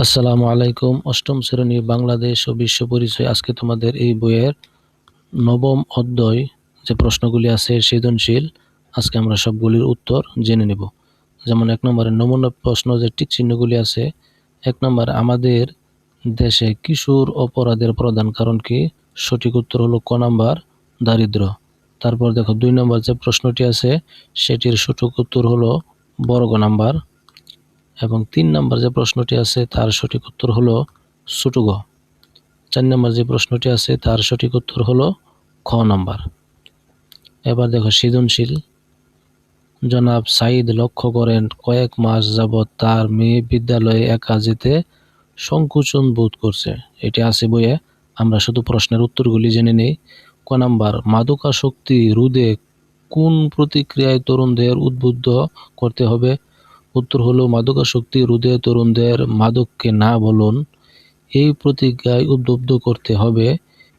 আসসালামু আলাইকুম। অষ্টম শ্রেণী বাংলাদেশ ও বিশ্ব পরিচয়। আজকে তোমাদের এই বইয়ের নবম অধ্যায় যে প্রশ্নগুলি আছে সৃজনশীল, আজকে আমরা সবগুলির উত্তর জেনে নেব। যেমন 1 নম্বরের নমুনা প্রশ্ন যে টিক চিহ্নগুলি আছে। 1 নম্বর, আমাদের দেশে কিশোর অপরাধের প্রধান কারণ কি? সঠিক উত্তর হলো ক নাম্বার, দারিদ্র্য। তারপর দেখো 2 নম্বর যে প্রশ্নটি আছে সেটির সঠিক উত্তর হলো বর্গ নাম্বার। এবং 3 নম্বর যে প্রশ্নটি আছে তার সঠিক উত্তর হলো ছোট গ। 4 নম্বর যে প্রশ্নটি আছে তার সঠিক উত্তর হলো খ নম্বর। এবার দেখো সৃজনশীল। জনাব সাঈদ লক্ষ্য করেন কয়েক মাস যাবৎ তার মেয়ে বিদ্যালয়ে একা যেতে সংকোচন বোধ করছে। এটি আছে বইয়ে, আমরা শুধু প্রশ্নের উত্তরগুলি জেনে নেই। ক নাম্বার, মাদকাসক্তি রোধে কোন প্রতিক্রিয়ায় তরুণদের উদ্বুদ্ধ করতে হবে? উত্তর হলো মাদকাসক্তি রোধে তরুণদের মাদককে না বলুন এই প্রতিজ্ঞায় উদ্বুদ্ধ করতে হবে।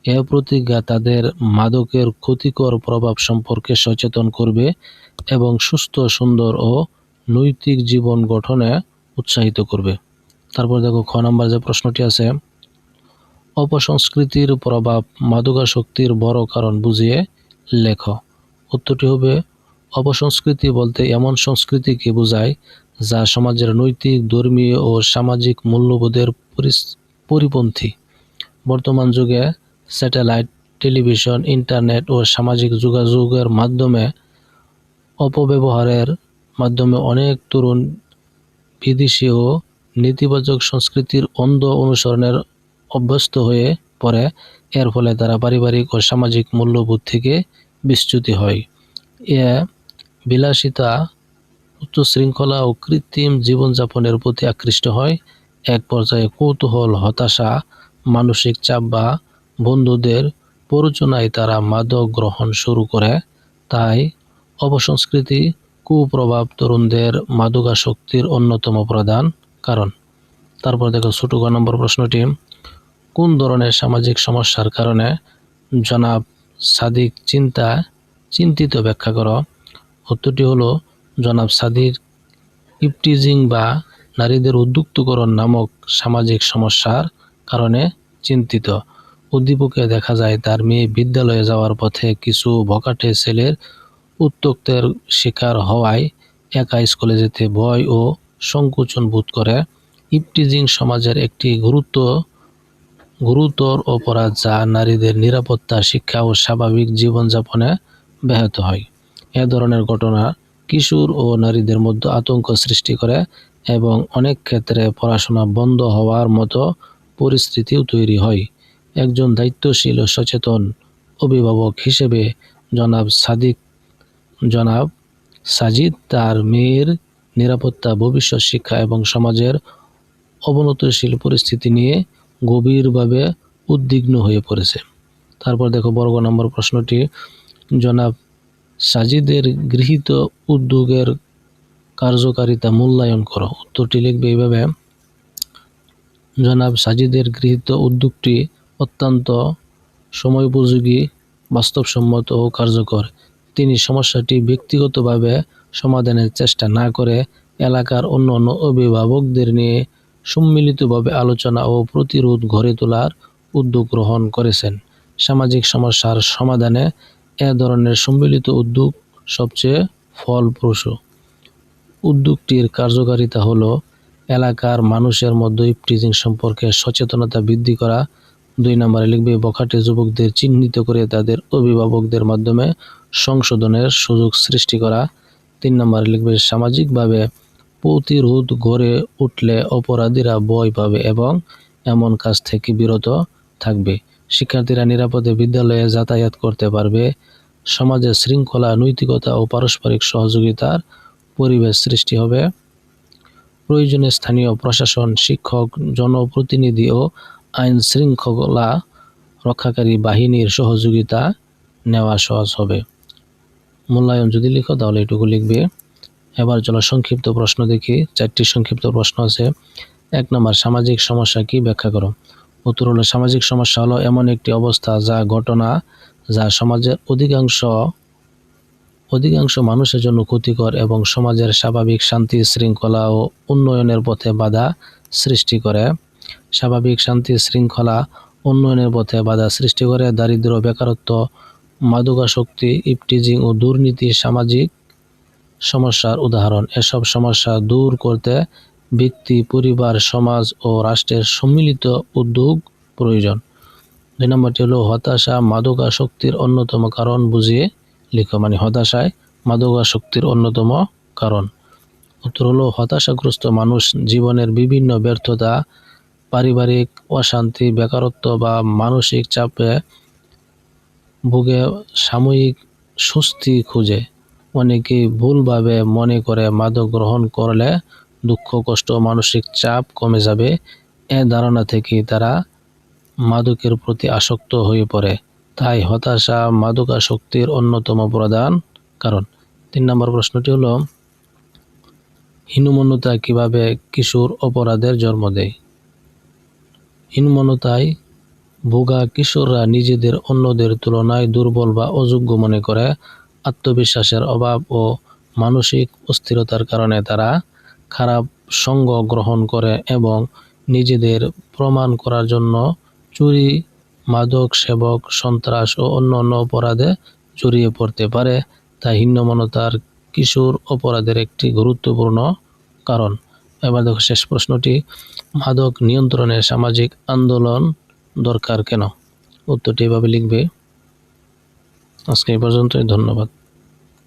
এ প্রতিজ্ঞা তাদের মাদকের ক্ষতিকর প্রভাব সম্পর্কে সচেতন করবে এবং সুস্থ, সুন্দর ও নৈতিক জীবন গঠনে উৎসাহিত করবে। তারপর দেখো খ নাম্বার যে প্রশ্নটি আছে, অপসংস্কৃতির প্রভাব মাদকাসক্তির বড় কারণ বুঝিয়ে লেখ। উত্তরটি হবে অপসংস্কৃতি বলতে এমন সংস্কৃতিকে বোঝায় যা সমাজের নৈতিক, ধর্মীয় ও সামাজিক মূল্যবোধের পরিপন্থী। বর্তমান যুগে স্যাটেলাইট, টেলিভিশন, ইন্টারনেট ও সামাজিক যোগাযোগের মাধ্যমে অপব্যবহারের মাধ্যমে অনেক তরুণ বিদেশি ও নেতিবাচক সংস্কৃতির অন্ধ অনুসরণের অভ্যস্ত হয়ে পড়ে। এর ফলে তারা পারিবারিক ও সামাজিক মূল্যবোধ থেকে বিচ্যুতি হয়। এ বিলাসিতা, উচ্চ শৃঙ্খলা ও কৃত্রিম জীবনযাপনের প্রতি আকৃষ্ট হয়। এক পর্যায়ে কৌতূহল, হতাশা, মানসিক চাপ বা বন্ধুদের প্ররোচনায় তারা মাদক গ্রহণ শুরু করে। তাই অপসংস্কৃতি কুপ্রভাব তরুণদের মাদকাসক্তির অন্যতম প্রধান কারণ। তারপর দেখো ছোট গ নম্বর প্রশ্নটি, কোন ধরনের সামাজিক সমস্যার কারণে জনাব সাদিক চিন্তিত ব্যাখ্যা করো। উত্তরটি হলো জনাব সাদিক ইপটিজিং বা নারীদের উদ্যুক্তকরণ নামক সামাজিক সমস্যার কারণে চিন্তিত। উদ্দীপকে দেখা যায় তার মেয়ে বিদ্যালয়ে যাওয়ার পথে কিছু বখাটে ছেলের উত্ত্যক্তের শিকার হওয়ায় একা স্কুলে যেতে ভয় ও সংকোচন বোধ করে। ইপটিজিং সমাজের একটি গুরুতর অপরাধ যা নারীদের নিরাপত্তা, শিক্ষা ও স্বাভাবিক জীবনযাপনে ব্যাহত হয়। এ ধরনের ঘটনা কিশোর ও নারীদের মধ্যে আতঙ্ক সৃষ্টি করে এবং অনেক ক্ষেত্রে পড়াশোনা বন্ধ হওয়ার মতো পরিস্থিতিও তৈরি হয়। একজন দায়িত্বশীল ও সচেতন অভিভাবক হিসেবে জনাব সাজিদ তার মেয়ের নিরাপত্তা, ভবিষ্যৎ শিক্ষা এবং সমাজের অবনতিশীল পরিস্থিতি নিয়ে গভীরভাবে উদ্বিগ্ন হয়ে পড়েছে। তারপর দেখো বর্গ নম্বর প্রশ্নটি, জনাব সাজিদের গৃহীত উদ্যোগের কার্যকারিতা মূল্যায়ন করো। উত্তরটি লিখবে এইভাবে, জনাব সাজিদের গৃহীত উদ্যোগটি অত্যন্ত সময়োপযোগী, বাস্তবসম্মত ও কার্যকর। তিনি সমস্যাটি ব্যক্তিগতভাবে সমাধানের চেষ্টা না করে এলাকার অন্যান্য অভিভাবকদের নিয়ে সম্মিলিতভাবে আলোচনা ও প্রতিরোধ গড়ে তোলার উদ্যোগ গ্রহণ করেছেন। সামাজিক সমস্যার সমাধানে এ ধরনের সম্মিলিত উদ্যোগ সবচেয়ে ফলপ্রসূ। উদ্যোগটির কার্যকারিতা হলো এলাকার মানুষের মধ্যে ইপটিজিং সম্পর্কে সচেতনতা বৃদ্ধি করা। 2 নম্বরে লিখবে বখাটে যুবকদের চিহ্নিত করে তাদের অভিভাবকদের মাধ্যমে সংশোধনের সুযোগ সৃষ্টি করা। 3 নম্বরে লিখবে সামাজিকভাবে প্রতিরোধ গড়ে উঠলে অপরাধীরা ভয় পাবে এবং এমন কাজ থেকে বিরত থাকবে। শিক্ষার্থীরা নিরাপদে বিদ্যালয়ে যাতায়াত করতে পারবে। সমাজে শৃঙ্খলা, নৈতিকতা ও পারস্পরিক সহযোগিতার পরিবেশ সৃষ্টি হবে। প্রয়োজনে স্থানীয় প্রশাসন, শিক্ষক, জনপ্রতিনিধি ও আইন শৃঙ্খলা রক্ষাকারী বাহিনীর সহযোগিতা নেওয়া সহজ হবে। মূল্যায়ন যদি লিখো তাহলে এটুকু লিখবে। এবার চলো সংক্ষিপ্ত প্রশ্ন দেখি। 4টি সংক্ষিপ্ত প্রশ্ন আছে। 1 নম্বর, সামাজিক সমস্যা কি ব্যাখ্যা করো। উত্তর হলো সামাজিক সমস্যা হলো এমন একটি অবস্থা যা সমাজের অধিকাংশ মানুষের জন্য ক্ষতিকর এবং সমাজের স্বাভাবিক শান্তি, শৃঙ্খলা ও উন্নয়নের পথে বাধা সৃষ্টি করে, স্বাভাবিক শান্তি শৃঙ্খলা উন্নয়নের পথে বাধা সৃষ্টি করে, দারিদ্র্য, বেকারত্ব, মাদকাসক্তি, ইভটিজিং ও দুর্নীতি সামাজিক সমস্যার উদাহরণ। এসব সমস্যা দূর করতে ব্যক্তি, পরিবার, সমাজ ও রাষ্ট্রের সম্মিলিত উদ্যোগ প্রয়োজন। 2 নম্বরটি হলো হতাশা মাদকাসক্তির অন্যতম কারণ বুঝিয়ে লিখো। মানে হতাশায় মাদকাসক্তির অন্যতম কারণ। উত্তর হলো হতাশাগ্রস্ত মানুষ জীবনের বিভিন্ন ব্যর্থতা, পারিবারিক অশান্তি, বেকারত্ব বা মানসিক চাপে ভুগে সাময়িক স্বস্তি খুঁজে। অনেকেই ভুলভাবে মনে করে মাদক গ্রহণ করলে দুঃখ, কষ্ট, মানসিক চাপ কমে যাবে। এ ধারণা থেকেই তারা মাদকের প্রতি আসক্ত হয়ে পড়ে। তাই হতাশা মাদকাসক্তির অন্যতম প্রধান কারণ। 3 নম্বর প্রশ্নটি হলো হীনমন্যতা কিভাবে কিশোর অপরাধের জন্ম দেয়? হীনমন্যতায় ভোগা কিশোররা নিজেদের অন্যদের তুলনায় দুর্বল বা অযোগ্য মনে করে। আত্মবিশ্বাসের অভাব ও মানসিক অস্থিরতার কারণে তারা খারাপ সঙ্গ গ্রহণ করে এবং নিজেদের প্রমাণ করার জন্য চুরি, মাদক সেবক, সন্ত্রাস ও অন্যান্য অপরাধে জড়িয়ে পড়তে পারে। তাই হীনমন্যতার কিশোর অপরাধের একটি গুরুত্বপূর্ণ কারণ। এবার দেখো শেষ প্রশ্নটি, মাদক নিয়ন্ত্রণে সামাজিক আন্দোলন দরকার কেন? উত্তরটি এভাবে লিখবে। আজকে এই পর্যন্তই, ধন্যবাদ।